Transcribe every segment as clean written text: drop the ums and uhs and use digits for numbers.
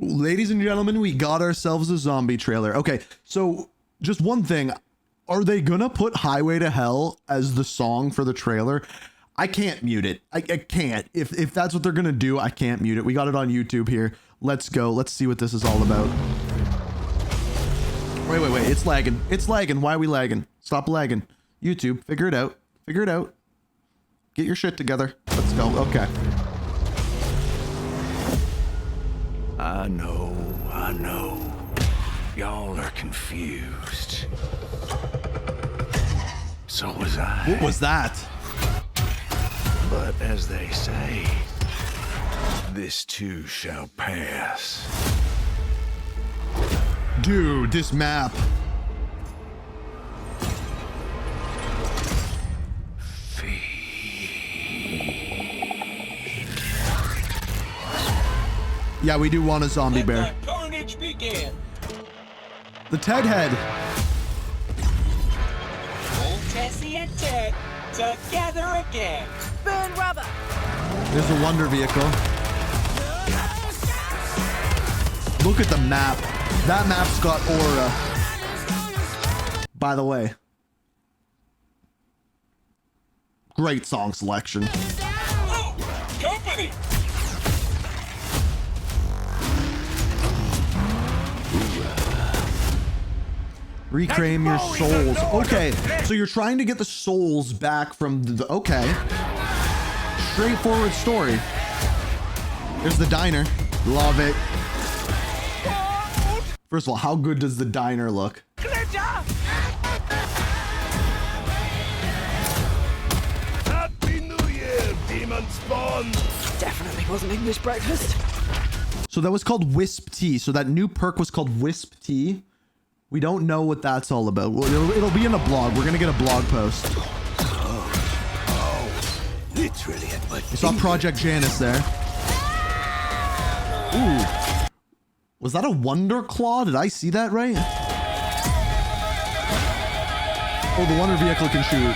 ladies and gentlemen, we got ourselves a zombie trailer. Okay, so just one thing. Are they gonna put Highway to Hell as the song for the trailer? I can't mute it. I can't. If that's what they're gonna do, I can't mute it. We got it on YouTube here. Let's go. Let's see what this is all about. Wait. It's lagging. It's lagging. Why are we lagging? Stop lagging. YouTube, figure it out. Figure it out. Get your shit together. Let's go. Okay. I know. Y'all are confused. So was I. What was that? But as they say, this too shall pass. Dude, this map. Yeah, we do want a zombie bear. Let the carnage begin. The Ted head. Old Tessie and Ted together again. Burn rubber. There's a wonder vehicle. Look at the map. That map's got aura. By the way. Great song selection. Oh, company. Reclaim your souls. Okay, so you're trying to get the souls back from the... Okay. Straightforward story. There's the diner. Love it. First of all, how good does the diner look? Happy New Year, demon spawn! Definitely wasn't English breakfast. So that was called Wisp Tea. So that new perk was called Wisp Tea. We don't know what that's all about. Well, it'll be in a blog. We're gonna get a blog post. Literally at my I saw Project Janice there. Ooh. Was that a Wonder Claw? Did I see that right? Oh, the Wonder Vehicle can shoot.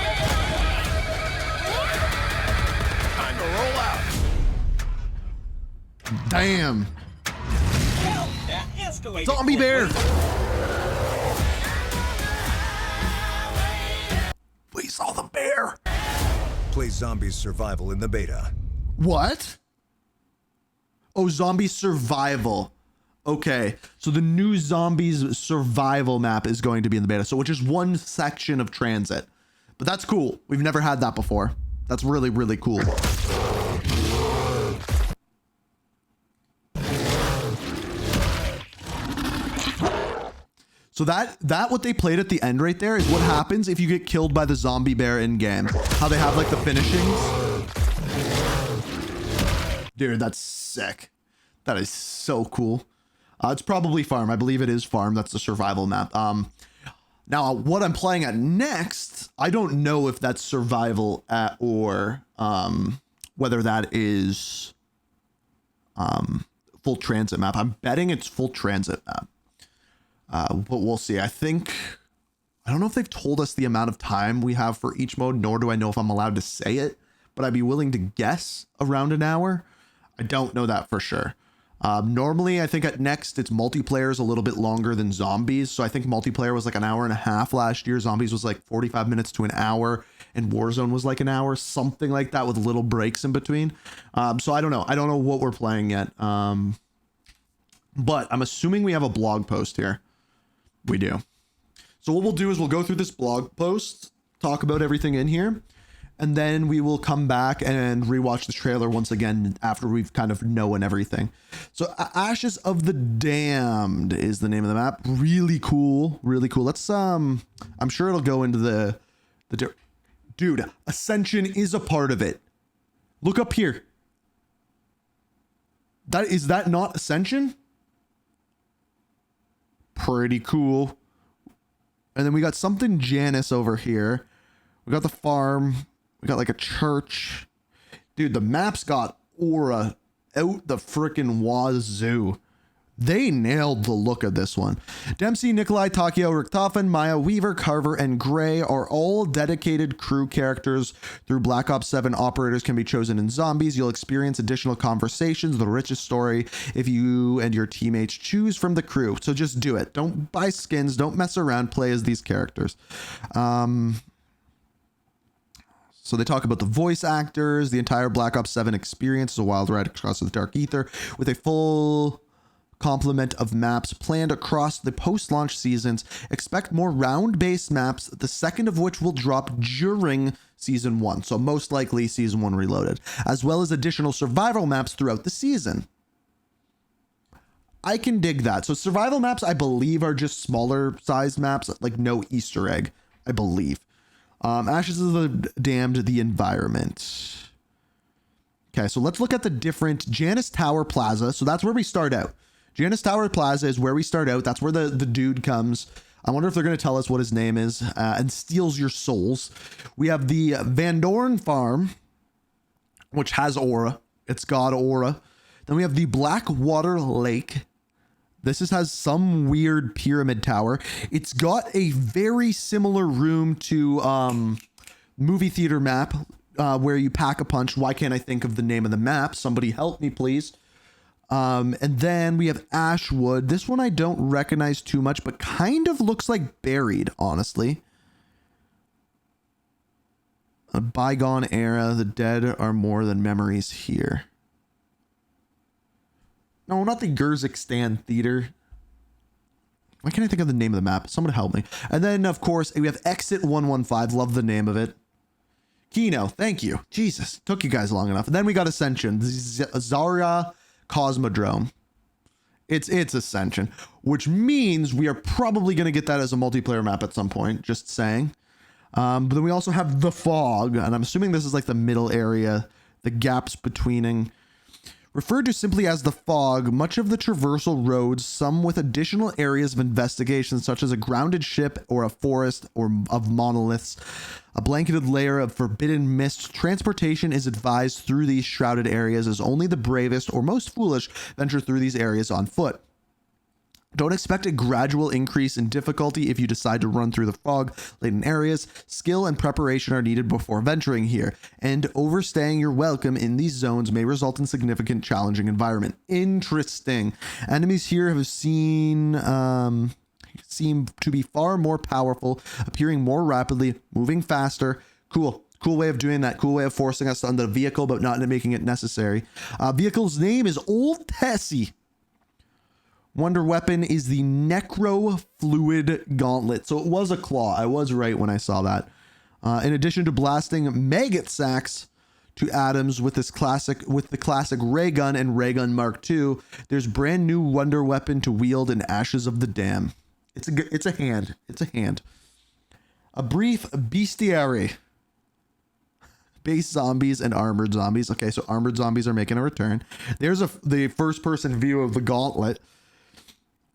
time to roll out. Damn. Well, that escalated Zombie bear. quickly. We saw the bear. Play Zombies Survival in the beta. What? Oh, Zombie Survival. Okay, so the new Zombies Survival map is going to be in the beta, so which is one section of transit. But that's cool. We've never had that before. That's really, really cool. So that what they played at the end right there is what happens if you get killed by the zombie bear in game. How they have like the finishings. Dude, that's sick. That is so cool. It's probably farm. I believe it is farm. That's the survival map. Now what I'm playing at next, I don't know if that's survival or whether that is full transit map. I'm betting it's full transit map. But we'll see. I don't know if they've told us the amount of time we have for each mode, nor do I know if I'm allowed to say it, but I'd be willing to guess around an hour. I don't know that for sure. Normally, I think at next, it's multiplayer is a little bit longer than zombies. So I think multiplayer was like an hour and a half last year. Zombies was like 45 minutes to an hour, and Warzone was like an hour, something like that with little breaks in between. So I don't know. I don't know what we're playing yet. But I'm assuming we have a blog post here. We do. So what we'll do is we'll go through this blog post, talk about everything in here, and then we will come back and rewatch the trailer once again after we've kind of known everything. So Ashes of the Damned is the name of the map. Really cool. Really cool. Let's I'm sure it'll go into the dude, Ascension is a part of it. Look up here. Is that not Ascension? Pretty cool. And then we got something Janice over here. We got the farm. We got like a church. Dude, the map's got aura out the freaking wazoo. They nailed the look of this one. Dempsey, Nikolai, Takio, Richtofen, Maya, Weaver, Carver, and Gray are all dedicated crew characters. Through Black Ops 7, operators can be chosen in zombies. You'll experience additional conversations, the richest story, if you and your teammates choose from the crew. So just do it. Don't buy skins. Don't mess around. Play as these characters. So they talk about the voice actors. The entire Black Ops 7 experience is a wild ride across the dark ether with a full complement of maps planned across the post-launch seasons. Expect more round-based maps, the second of which will drop during Season 1, so most likely Season 1 Reloaded, as well as additional survival maps throughout the season. I can dig that. So survival maps, I believe, are just smaller sized maps, like no Easter egg, I believe. Ashes of the Damned, the environment. Okay, so let's look at the different Janus Tower Plaza. So that's where we start out. Janus Tower Plaza is where we start out. That's where the dude comes. I wonder if they're going to tell us what his name is, and steals your souls. We have the Van Dorn Farm, which has aura. It's got aura. Then we have the Blackwater Lake. This has some weird pyramid tower. It's got a very similar room to movie theater map where you pack a punch. Why can't I think of the name of the map? Somebody help me, please. And then we have Ashwood. This one I don't recognize too much, but kind of looks like Buried, honestly. A bygone era. The dead are more than memories here. No, not the Gerzikistan Theater. Why can't I think of the name of the map? Someone help me. And then, of course, we have Exit 115. Love the name of it. Kino, thank you. Jesus, took you guys long enough. And then we got Ascension. Zarya Cosmodrome. It's Ascension, which means we are probably going to get that as a multiplayer map at some point, just saying. But then we also have The Fog, and I'm assuming this is like the middle area, the gaps betweening. Referred to simply as the Fog, much of the traversal roads, some with additional areas of investigation, such as a grounded ship or a forest or of monoliths, a blanketed layer of forbidden mist. Transportation is advised through these shrouded areas, as only the bravest or most foolish venture through these areas on foot. Don't expect a gradual increase in difficulty if you decide to run through the fog-laden areas. Skill and preparation are needed before venturing here, and overstaying your welcome in these zones may result in significant challenging environment. Interesting. Enemies here have seem to be far more powerful, appearing more rapidly, moving faster. Cool way of doing that. Cool way of forcing us on the vehicle, but not making it necessary. Vehicle's name is Old Tessie. Wonder weapon is the Necro Fluid Gauntlet. So it was a claw. I was right when I saw that. In addition to blasting maggot sacks to atoms with the classic ray gun and ray gun Mark II, there's brand new wonder weapon to wield in Ashes of the Dam. It's a hand. It's a hand. A brief bestiary. Base zombies and armored zombies. Okay, so armored zombies are making a return. There's the first person view of the gauntlet.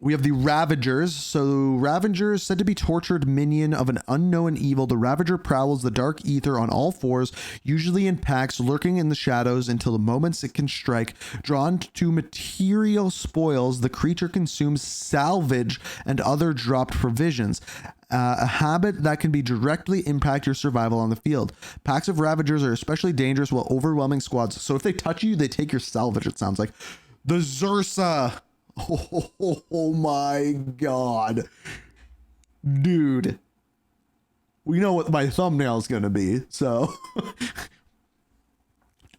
We have the Ravagers. So Ravagers, said to be tortured minion of an unknown evil. The Ravager prowls the dark ether on all fours, usually in packs, lurking in the shadows until the moments it can strike. Drawn to material spoils, the creature consumes salvage and other dropped provisions. A habit that can be directly impact your survival on the field. Packs of Ravagers are especially dangerous while overwhelming squads. So if they touch you, they take your salvage, it sounds like. The Zursa. Oh my god. Dude. We know what my thumbnail is going to be, so.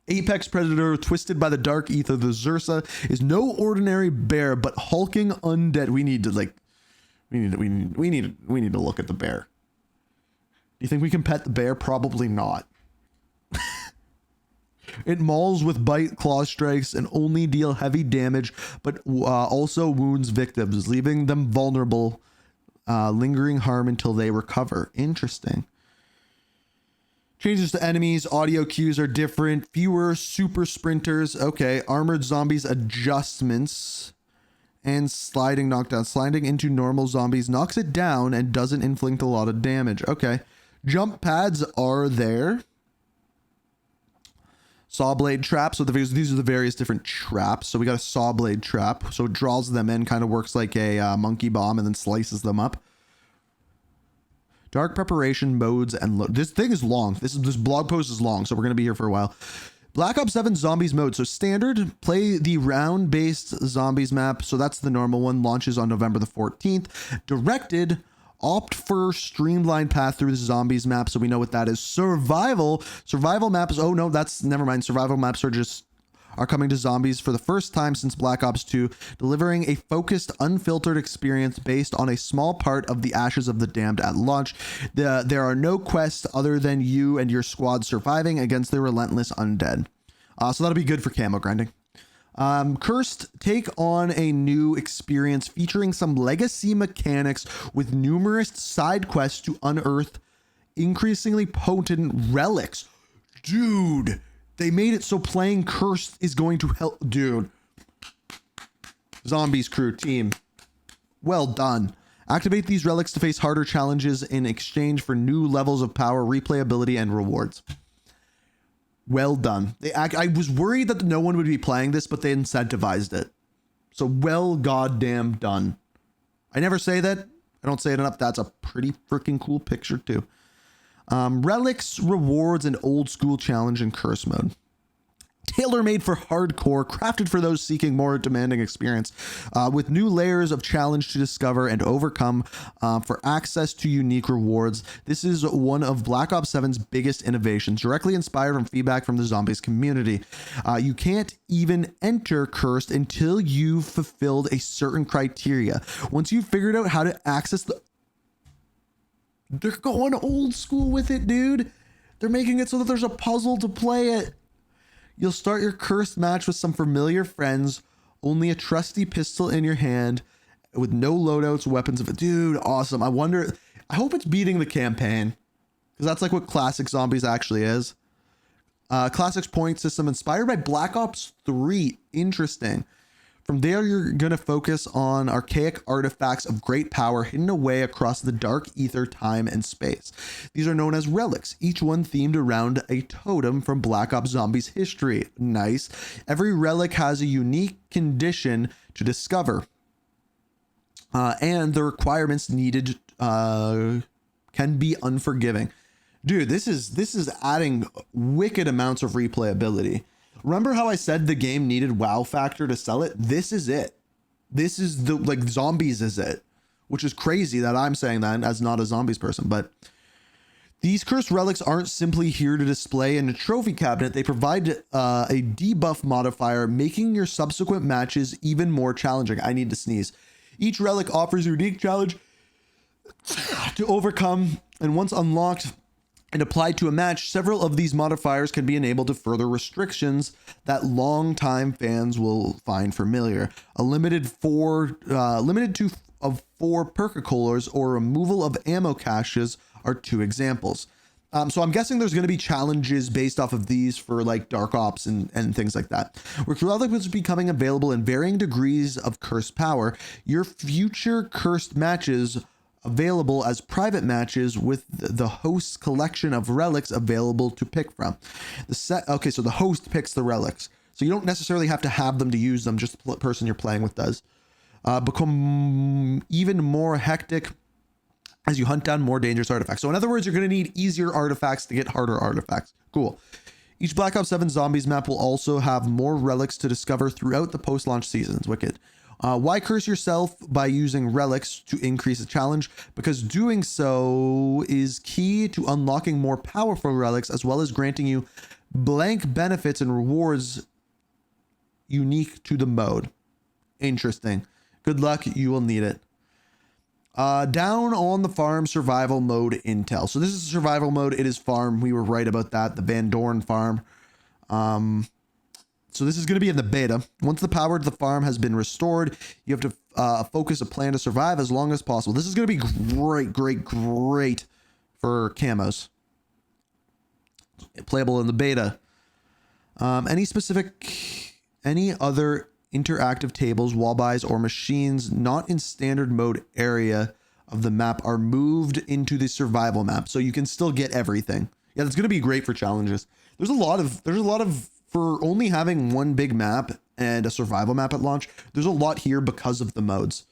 Apex Predator, twisted by the dark ether, the Zursa is no ordinary bear, but hulking undead. We need to look at the bear. Do you think we can pet the bear? Probably not. It mauls with bite, claw strikes, and only deal heavy damage, but also wounds victims, leaving them vulnerable, lingering harm until they recover. Interesting. Changes to enemies, audio cues are different, fewer super sprinters. Okay, armored zombies adjustments, and sliding knockdown. Sliding into normal zombies knocks it down and doesn't inflict a lot of damage. Okay, jump pads are there. Saw blade trap. So these are the various different traps. So we got a saw blade trap. So it draws them in, kind of works like a monkey bomb and then slices them up. Dark preparation modes and this thing is long. This blog post is long, so we're going to be here for a while. Black Ops 7 Zombies mode. So standard, play the round-based zombies map. So that's the normal one. Launches on November the 14th. Directed, opt for streamlined path through the zombies map. So we know what that is. Survival maps. Oh no, that's never mind. Survival maps are coming to zombies for the first time since Black Ops 2, delivering a focused, unfiltered experience based on a small part of the ashes of the damned at launch. There are no quests other than you and your squad surviving against the relentless undead. So that'll be good for camo grinding. Cursed take on a new experience featuring some legacy mechanics with numerous side quests to unearth increasingly potent relics. Dude, they made it so playing Cursed is going to help. Dude. Zombies crew team. Well done. Activate these relics to face harder challenges in exchange for new levels of power, replayability, and rewards. Well done. I was worried that no one would be playing this, but they incentivized it. So well goddamn done. I never say that. I don't say it enough. That's a pretty freaking cool picture too. Relics, rewards, and old school challenge in curse mode. Tailor-made for hardcore, crafted for those seeking more demanding experience, with new layers of challenge to discover and overcome for access to unique rewards. This is one of Black Ops 7's biggest innovations, directly inspired from feedback from the zombies community. You can't even enter Cursed until you've fulfilled a certain criteria. Once you've figured out how to access they're going old school with it, dude. They're making it so that there's a puzzle to play it. You'll start your Cursed match with some familiar friends, only a trusty pistol in your hand, with no loadouts, weapons. Dude, awesome. I hope it's beating the campaign, because that's like what Classic Zombies actually is. Classic's point system inspired by Black Ops 3. Interesting. From there, you're going to focus on archaic artifacts of great power hidden away across the dark ether, time, and space. These are known as relics, each one themed around a totem from Black Ops Zombies history. Nice. Every relic has a unique condition to discover. And the requirements needed can be unforgiving. Dude, this is adding wicked amounts of replayability. Remember how I said the game needed wow factor to sell it? This is it. This is zombies is it, which is crazy that I'm saying that as not a zombies person, but these cursed relics aren't simply here to display in a trophy cabinet. They provide a debuff modifier, making your subsequent matches even more challenging. I need to sneeze. Each relic offers a unique challenge to overcome, and once unlocked and applied to a match, several of these modifiers can be enabled to further restrictions that long-time fans will find familiar. A limited to 4 perca-coolers or removal of ammo caches are 2 examples. So I'm guessing there's going to be challenges based off of these for like Dark Ops and things like that. With relics becoming available in varying degrees of cursed power, your future cursed matches available as private matches with the host's collection of relics available to pick from. So the host picks the relics, so you don't necessarily have to have them to use them, just the person you're playing with does. Become even more hectic as you hunt down more dangerous artifacts. So in other words, you're going to need easier artifacts to get harder artifacts. Cool. Each Black Ops 7 Zombies map will also have more relics to discover throughout the post-launch seasons. Wicked. Why curse yourself by using relics to increase the challenge? Because doing so is key to unlocking more powerful relics, as well as granting you blank benefits and rewards unique to the mode. Interesting. Good luck. You will need it. Down on the farm survival mode intel. So this is survival mode. It is farm. We were right about that. The Van Dorn farm. So this is going to be in the beta. Once the power to the farm has been restored, you have to focus a plan to survive as long as possible. This is going to be great for camos. Playable in the beta. Any other interactive tables, wallbys, or machines not in standard mode area of the map are moved into the survival map, so you can still get everything. Yeah, that's going to be great for challenges. There's a lot of for only having one big map and a survival map at launch, there's a lot here because of the modes.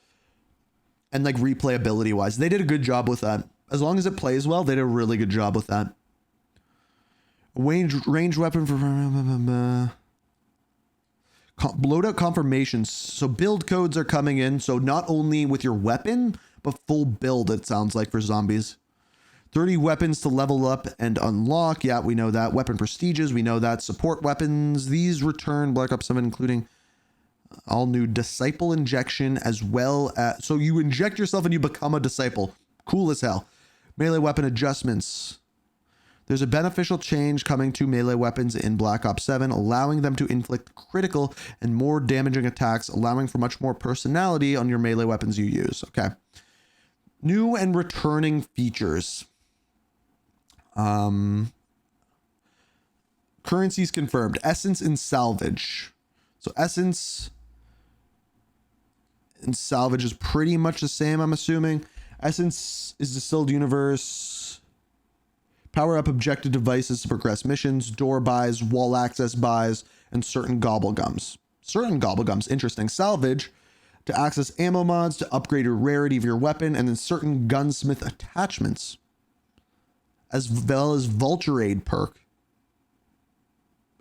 And like replayability wise, they did a good job with that. As long as it plays well, they did a really good job with that. Range weapon for loadout confirmations. So build codes are coming in. So not only with your weapon, but full build, it sounds like, for zombies. 30 weapons to level up and unlock. Yeah, we know that. Weapon prestiges, we know that. Support weapons. These return Black Ops 7, including all new disciple injection, as well as... So you inject yourself and you become a disciple. Cool as hell. Melee weapon adjustments. There's a beneficial change coming to melee weapons in Black Ops 7, allowing them to inflict critical and more damaging attacks, allowing for much more personality on your melee weapons you use. Okay. New and returning features. Currencies confirmed. Essence and salvage. So essence and salvage is pretty much the same, I'm assuming. Essence is distilled universe. Power up objective devices to progress missions, door buys, wall access buys, and certain gobblegums. Certain gobblegums, interesting. Salvage to access ammo mods, to upgrade your rarity of your weapon, and then certain gunsmith attachments, as well as Vulture Aid perk.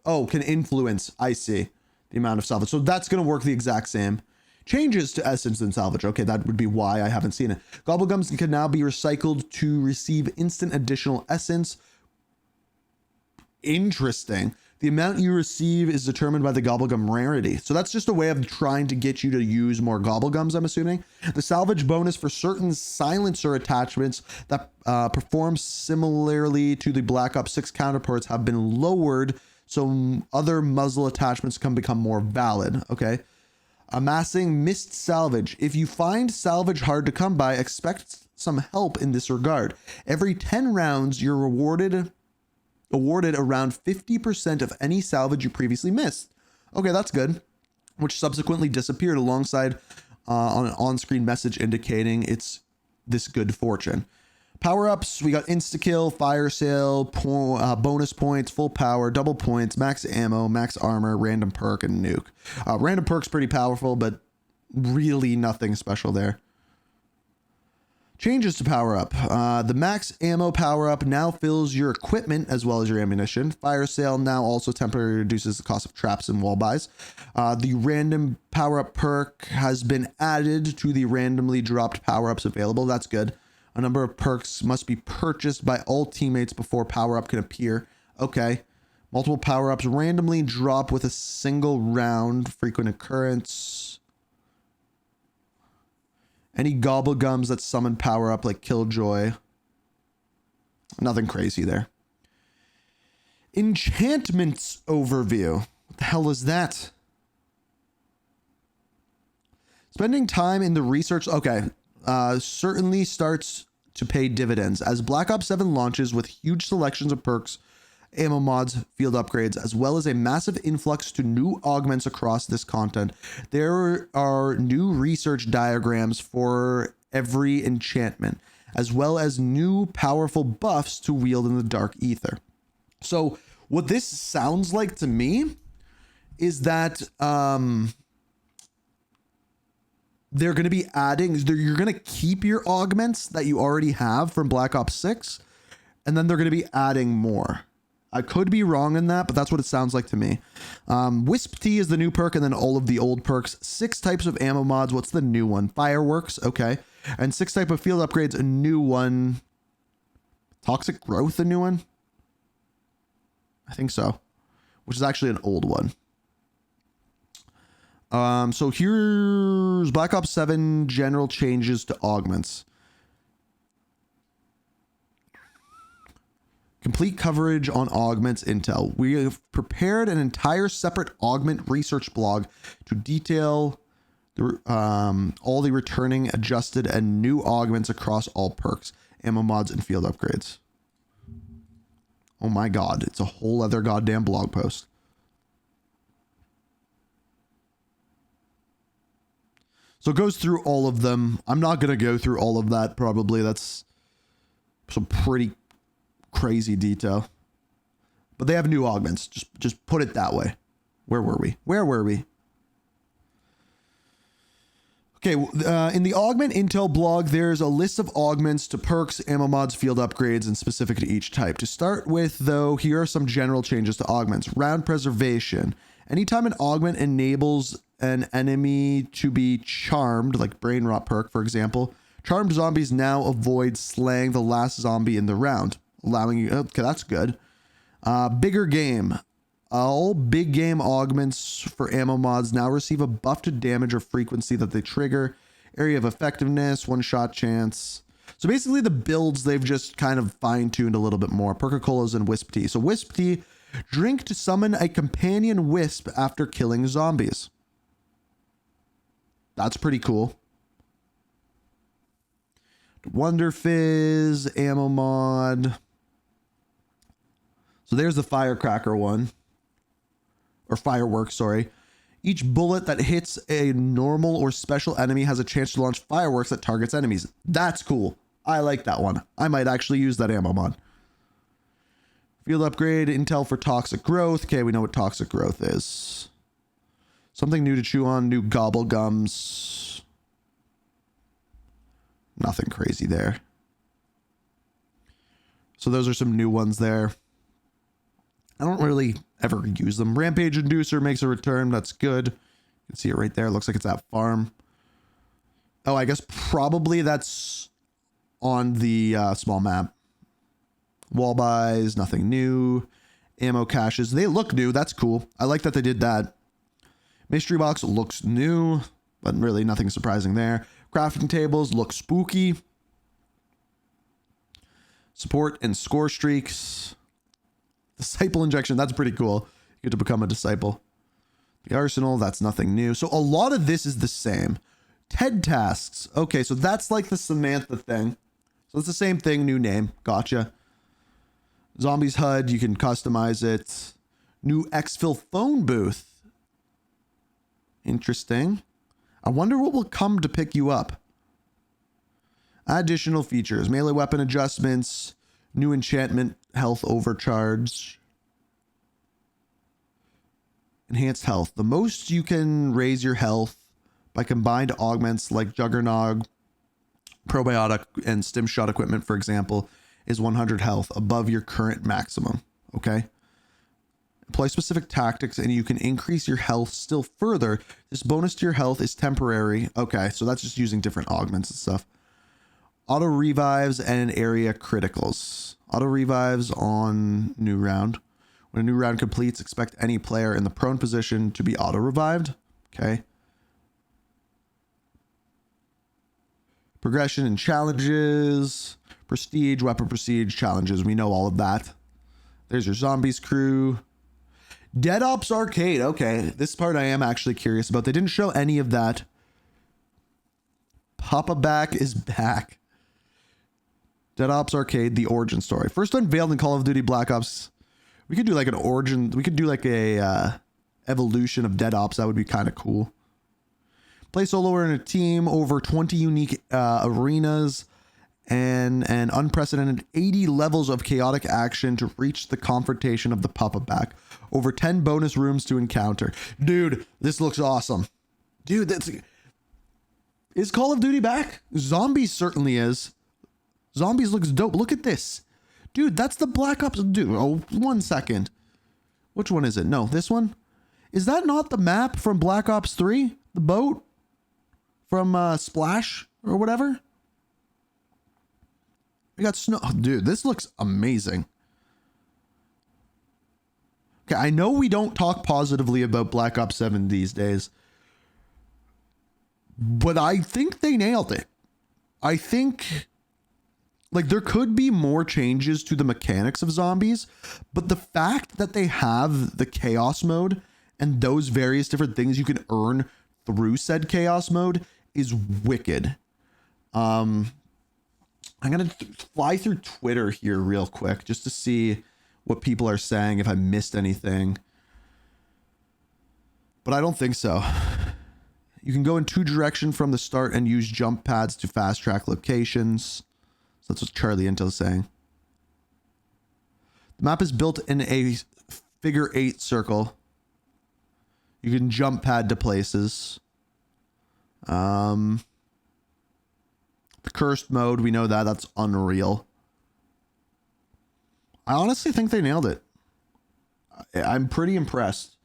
Oh, can influence, I see, the amount of salvage. So that's going to work the exact same. Changes to essence and salvage. Okay, that would be why I haven't seen it. Gobblegums can now be recycled to receive instant additional essence. Interesting. The amount you receive is determined by the gobblegum rarity. So that's just a way of trying to get you to use more gobblegums, I'm assuming. The salvage bonus for certain silencer attachments that perform similarly to the Black Ops 6 counterparts have been lowered, so other muzzle attachments can become more valid. Okay. Amassing missed salvage. If you find salvage hard to come by, expect some help in this regard. Every 10 rounds, you're awarded around 50% of any salvage you previously missed. Okay, that's good. Which subsequently disappeared alongside on an on-screen message indicating it's this good fortune. Power-ups, we got insta-kill, fire sale, bonus points, full power, double points, max ammo, max armor, random perk, and nuke. Random perk's pretty powerful, but really nothing special there. Changes to power-up. The max ammo power-up now fills your equipment as well as your ammunition. Fire sale now also temporarily reduces the cost of traps and wall buys. The random power-up perk has been added to the randomly dropped power-ups available. That's good. A number of perks must be purchased by all teammates before power-up can appear. Okay. Multiple power-ups randomly drop with a single round. Frequent occurrence. Any gobblegums that summon power-up like Killjoy. Nothing crazy there. Enhancements overview. What the hell is that? Spending time in the research... Okay. Certainly starts to pay dividends as Black Ops 7 launches with huge selections of perks, ammo mods, field upgrades, as well as a massive influx to new augments across this content. There are new research diagrams for every enchantment, as well as new powerful buffs to wield in the Dark Ether. So what this sounds like to me is that they're going to be adding, you're going to keep your augments that you already have from Black Ops 6, and then they're going to be adding more. I could be wrong in that, but that's what it sounds like to me. Wisp Tea is the new perk, and then all of the old perks. 6 types of ammo mods. What's the new one? Fireworks. Okay. And 6 type of field upgrades. A new one. Toxic Growth, a new one? I think so. Which is actually an old one. So here's Black Ops 7 general changes to augments. Complete coverage on augments intel. We have prepared an entire separate augment research blog to detail all the returning, adjusted, and new augments across all perks, ammo mods, and field upgrades. Oh my god, it's a whole other goddamn blog post. So it goes through all of them. I'm not going to go through all of that, probably. That's some pretty crazy detail. But they have new augments. Just put it that way. Where were we? Okay, in the augment intel blog, there's a list of augments to perks, ammo mods, field upgrades, and specific to each type. To start with, though, here are some general changes to augments. Round preservation. Anytime an augment enables an enemy to be charmed, like brain rot perk, for example, charmed zombies now avoid slaying the last zombie in the round, allowing you... Okay, that's good. Bigger game. All big game augments for ammo mods now receive a buff to damage or frequency that they trigger. Area of effectiveness, one-shot chance. So basically the builds, they've just kind of fine-tuned a little bit more. Perca-Colas and Wisp Tea. So Wisp Tea, drink to summon a companion wisp after killing zombies. That's pretty cool. Wonder Fizz, ammo mod. So there's the Firecracker one. Or fireworks, sorry. Each bullet that hits a normal or special enemy has a chance to launch fireworks that targets enemies. That's cool. I like that one. I might actually use that ammo mod. Field upgrade, intel for toxic growth. Okay, we know what toxic growth is. Something new to chew on, new gobble gums. Nothing crazy there. So those are some new ones there. I don't really ever use them. Rampage Inducer makes a return. That's good. You can see it right there. It looks like it's at farm. Oh, I guess probably that's on the small map. Wall buys, nothing new. Ammo caches. They look new. That's cool. I like that they did that. Mystery box looks new, but really nothing surprising there. Crafting tables look spooky. Support and score streaks. Disciple injection, that's pretty cool. You get to become a disciple. The arsenal, that's nothing new. So a lot of this is the same. TED tasks. Okay, so that's like the Samantha thing. So it's the same thing, new name. Gotcha. Zombies HUD, you can customize it. New exfil phone booth. Interesting. I wonder what will come to pick you up. Additional features. Melee weapon adjustments. New enchantment, health overcharge. Enhanced health. The most you can raise your health by combined augments like Juggernog, Probiotic, and Stim Shot equipment, for example, is 100 health above your current maximum. Okay? Apply specific tactics and you can increase your health still further. This bonus to your health is temporary. Okay, so that's just using different augments and stuff. Auto revives and area criticals. Auto revives on new round. When a new round completes, expect any player in the prone position to be auto revived. Okay. Progression and challenges. Prestige, weapon prestige, challenges. We know all of that. There's your zombies crew. Dead Ops Arcade. Okay, this part I am actually curious about. They didn't show any of that. Papa Back is back. Dead Ops Arcade, the origin story. First unveiled in Call of Duty Black Ops. We could do like an origin. We could do like a evolution of Dead Ops. That would be kind of cool. Play solo or in a team. Over 20 unique arenas. And an unprecedented 80 levels of chaotic action to reach the confrontation of the Papa Back. Over 10 bonus rooms to encounter. Dude, this looks awesome. Dude, that's... Is Call of Duty back? Zombies certainly is. Zombies looks dope. Look at this. Dude, that's the Black Ops. Dude, oh, 1 second. Which one is it? No, this one? Is that not the map from Black Ops 3? The boat? From Splash or whatever? We got snow. Oh, dude, this looks amazing. Okay, I know we don't talk positively about Black Ops 7 these days, but I think they nailed it. I think, like, there could be more changes to the mechanics of zombies, but the fact that they have the chaos mode and those various different things you can earn through said chaos mode is wicked. I'm going to fly through Twitter here real quick just to see what people are saying, if I missed anything. But I don't think so. You can go in 2 directions from the start and use jump pads to fast track locations. So that's what Charlie Intel's saying. The map is built in a figure 8 circle. You can jump pad to places. The cursed mode, we know that. That's unreal. I honestly think they nailed it. I'm pretty impressed.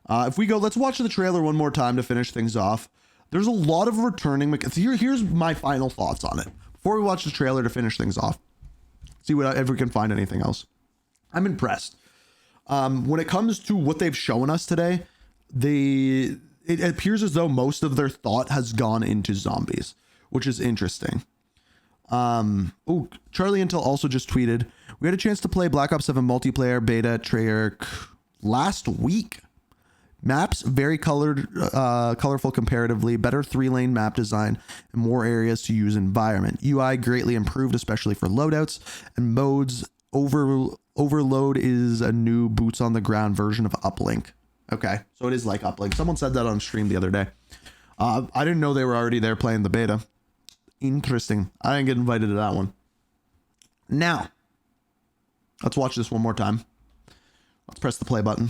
If we go, let's watch the trailer one more time to finish things off. There's a lot of returning. Here's my final thoughts on it. Before we watch the trailer to finish things off. See if we can find anything else. I'm impressed. When it comes to what they've shown us today, it appears as though most of their thought has gone into zombies, which is interesting. Oh, Charlie Intel also just tweeted, we had a chance to play Black Ops 7 multiplayer beta Treyarch last week. Maps very colorful comparatively, better 3-lane map design, and more areas to use environment. UI greatly improved, especially for loadouts and modes. Overload is a new boots on the ground version of Uplink. Okay, so it is like Uplink. Someone said that on stream the other day. I didn't know they were already there playing the beta. Interesting. I didn't get invited to that one. Now, let's watch this one more time. Let's press the play button.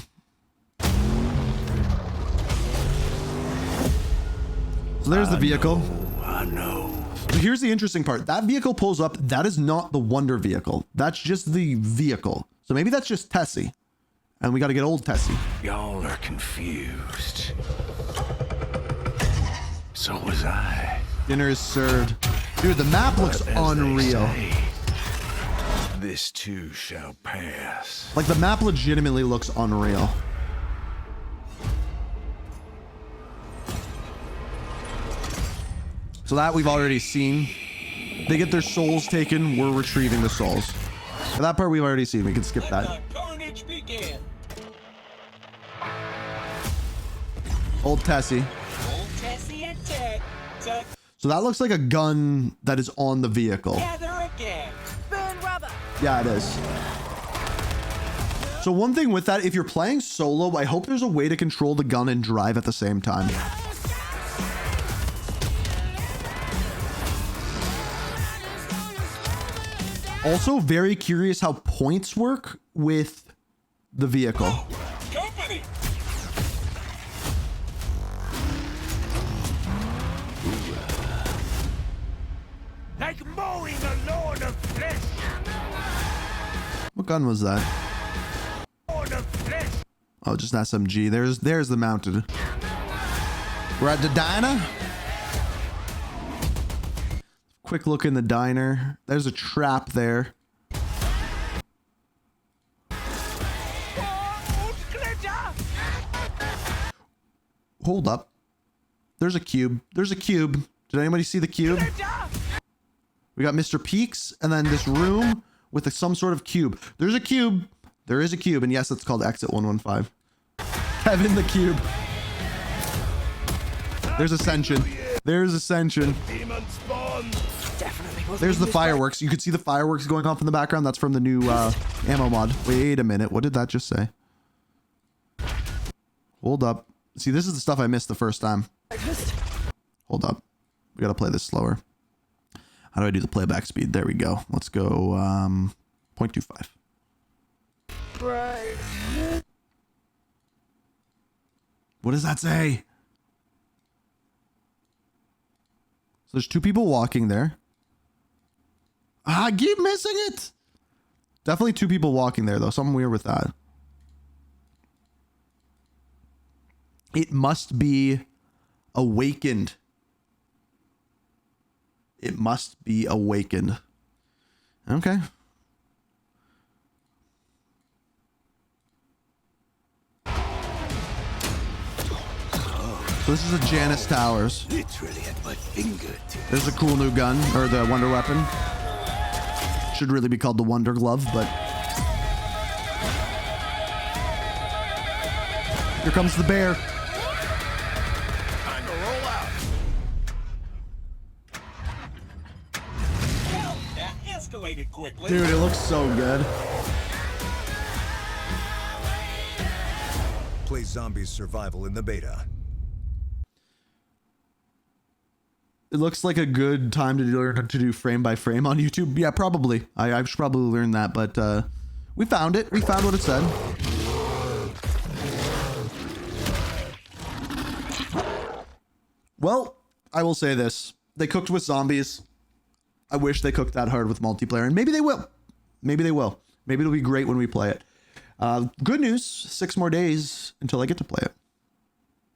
So there's the vehicle. I know. So here's the interesting part. That vehicle pulls up. That is not the Wonder vehicle. That's just the vehicle. So maybe that's just Tessie. And we got to get old Tessie. Y'all are confused. So was I. Dinner is served. Dude, the map looks But as they unreal. say, this too shall pass. Like the map legitimately looks unreal. So that we've already seen. They get their souls taken. We're retrieving the souls. So that part we've already seen. We can skip Let that. the carnage begin. Old Tessie. Old Tessie and Tech So that looks like a gun that is on the vehicle. together again. Burn rubber. Yeah, it is. So one thing with that, if you're playing solo, I hope there's a way to control the gun and drive at the same time. Also, very curious how points work with the vehicle. Company. Like mowing a lawn of flesh. What gun was that? Lawn of flesh. Oh, just an SMG. There's the mounted. We're at the diner. Quick look in the diner. There's a trap there. Hold up. There's a cube. There's a cube. Did anybody see the cube? We got Mr. Peaks and then this room with some sort of cube. There's a cube. There is a cube. And yes, it's called Exit 115. Kevin the cube. There's Ascension. There's Ascension. Demon spawn. Definitely wasn't There's the English fireworks. You could see the fireworks going off in the background. That's from the new ammo mod. Wait a minute. What did that just say? Hold up. See, this is the stuff I missed the first time. breakfast. Hold up. We got to play this slower. How do I do the playback speed? There we go. Let's go 0.25. Right. What does that say? So there's two people walking there. I keep missing it. Definitely two people walking there, though. Something weird with that. It must be awakened. It must be awakened. Okay. So this is a Janus Towers. Literally at my fingertips. There's a cool new gun, or the Wonder Weapon. Should really be called the Wonder Glove, but... Here comes the bear. Time to roll out. Well, that escalated quickly. Dude, it looks so good. Play Zombies Survival in the beta. It looks like a good time to learn to do frame by frame on YouTube. Yeah, probably. I should probably learn that, but We found it. We found what it said. Well, I will say this. They cooked with zombies. I wish they cooked that hard with multiplayer, and maybe they will. Maybe they will. Maybe it'll be great when we play it. Good news, 6 more days until I get to play it.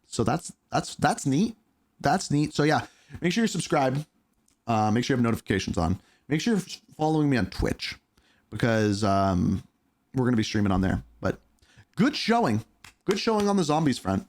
So that's neat. That's neat. So yeah, make sure you're subscribed. Make sure you have notifications on. Make sure you're following me on Twitch because we're going to be streaming on there. But good showing. Good showing on the zombies front.